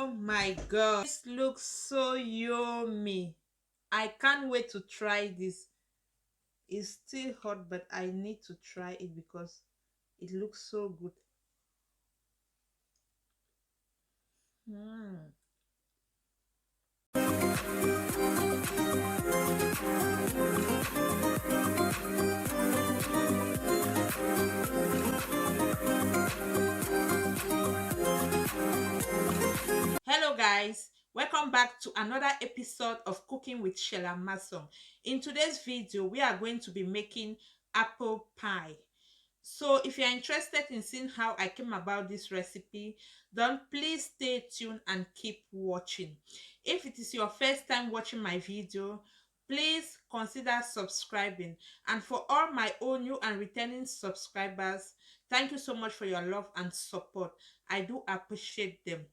Oh my god, this looks so yummy. I can't wait to try this. It's still hot, but I need to try it because it looks so good. Mm. Hello guys, welcome back to another episode of Cooking with Shella Mason. In today's video, we are going to be making apple pie. So if you're interested in seeing how I came about this recipe, then please stay tuned and keep watching. If it is your first time watching my video, please consider subscribing. And for all my own new and returning subscribers, thank you so much for your love and support. I do appreciate them.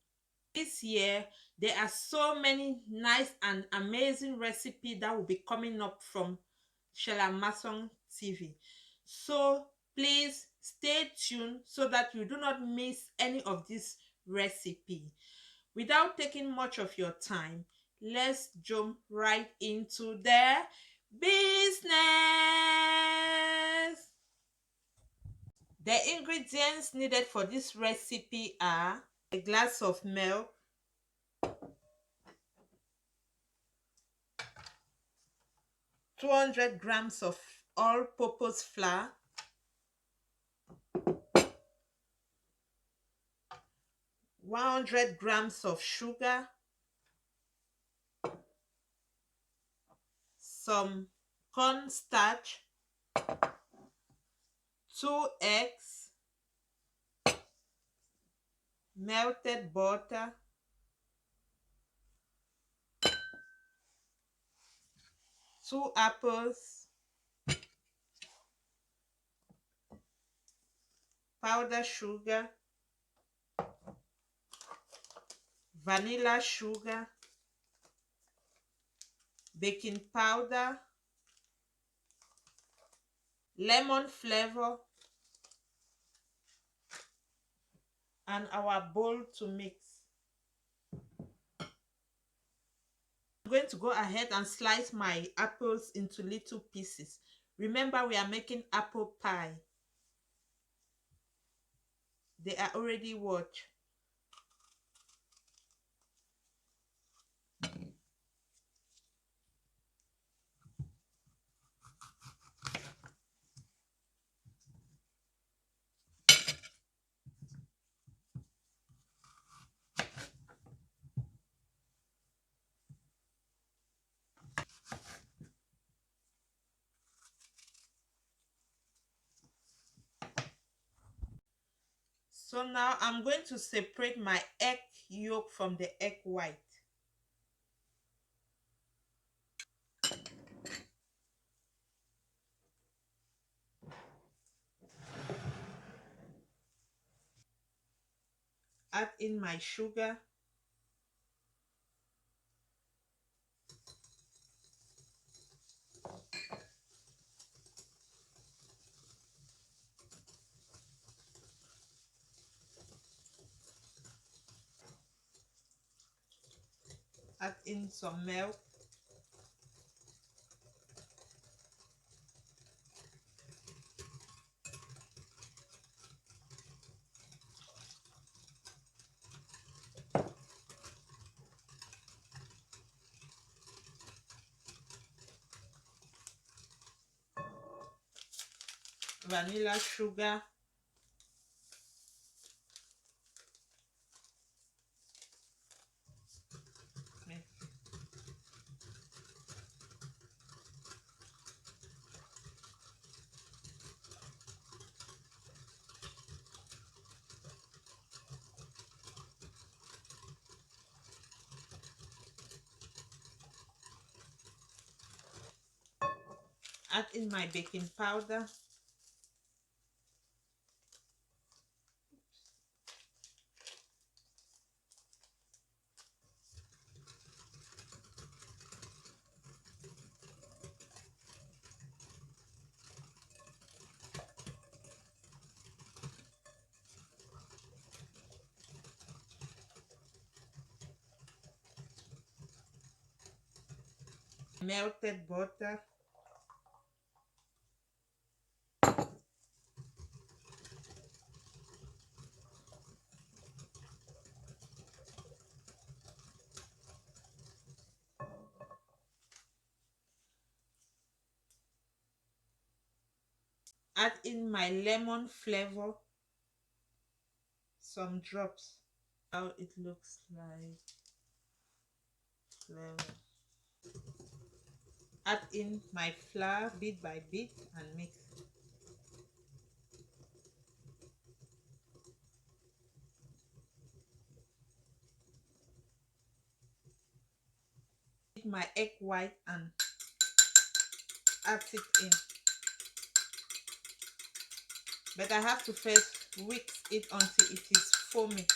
This year there are so many nice and amazing recipes that will be coming up from Shella Mason TV. So please stay tuned so that you do not miss any of this recipe. Without taking much of your time, let's jump right into the business. The ingredients needed for this recipe are a glass of milk, 200 grams of all-purpose flour, 100 grams of sugar, some cornstarch, 2 eggs, melted butter, two apples, powdered sugar, vanilla sugar, baking powder, lemon flavor, and our bowl to mix. I'm going to go ahead and slice my apples into little pieces. Remember, we are making apple pie. They are already washed. So now I'm going to separate my egg yolk from the egg white. Add in my sugar. Add in some milk. Vanilla sugar. Add in my baking powder. melted butter, add in my lemon flavor, some drops. How it looks like flavor. Add in my flour bit by bit and mix. My egg white and add it in, but I have to first whisk it until it is foamy.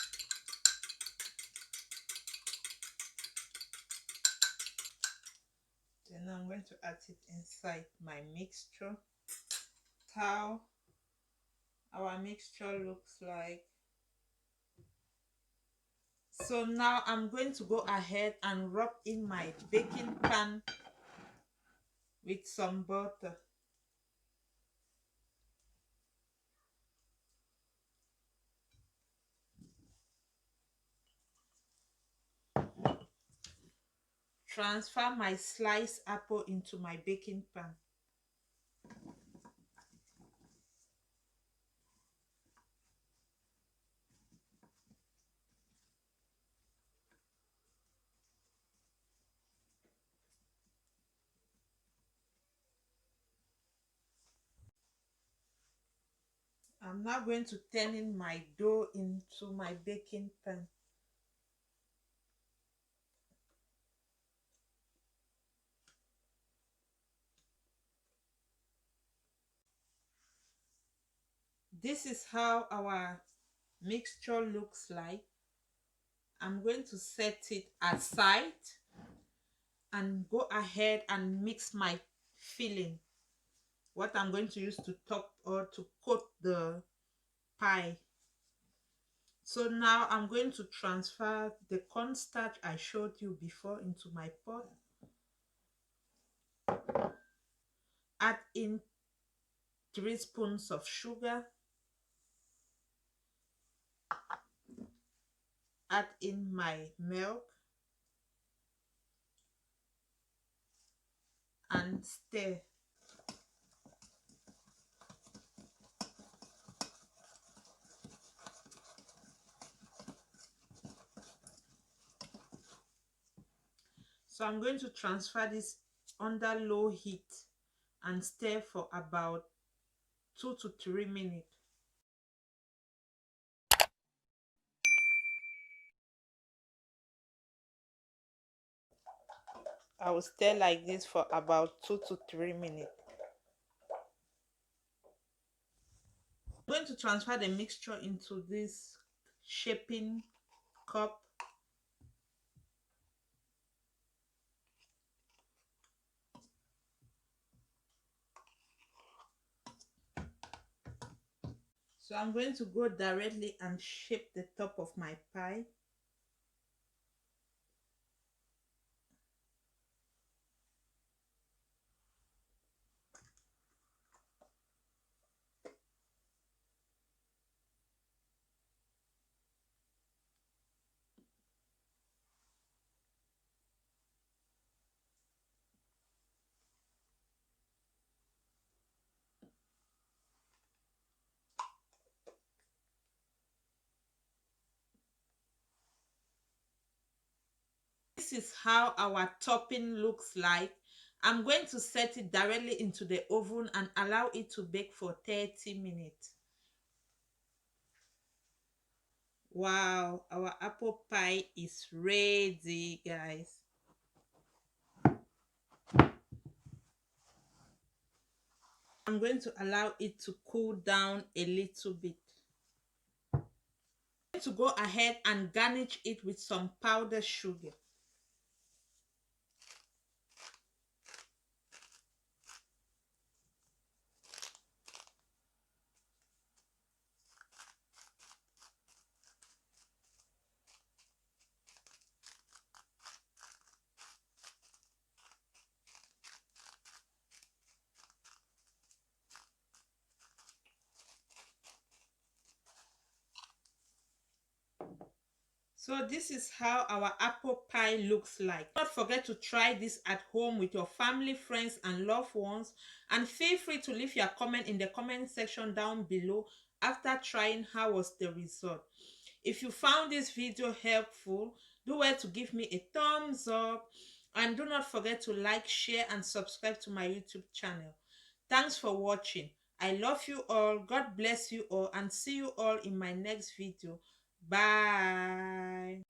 Then I'm going to add it inside my mixture. How our mixture looks like. So now I'm going to go ahead and rub in my baking pan with some butter. Transfer my sliced apple into my baking pan. I'm now going to turn in my dough into my baking pan. This is how our mixture looks like. I'm going to set it aside and go ahead and mix my filling, what I'm going to use to top or to coat the pie. So now I'm going to transfer the cornstarch I showed you before into my pot. Add in 3 spoons of sugar. Add in my milk and stir. So I'm going to transfer this under low heat and stir for about 2 to 3 minutes. I will stir like this for about 2 to 3 minutes. I'm going to transfer the mixture into this shaping cup. So I'm going to go directly and shape the top of my pie. This is how our topping looks like. I'm going to set it directly into the oven and allow it to bake for 30 minutes. Wow, our apple pie is ready, guys. I'm going to allow it to cool down a little bit. I'm going to go ahead and garnish it with some powdered sugar. So this is how our apple pie looks like. Don't forget to try this at home with your family, friends, and loved ones. And feel free to leave your comment in the comment section down below after trying. How was the result? If you found this video helpful, do well to give me a thumbs up. And do not forget to like, share, and subscribe to my YouTube channel. Thanks for watching. I love you all. God bless you all, and see you all in my next video. Bye.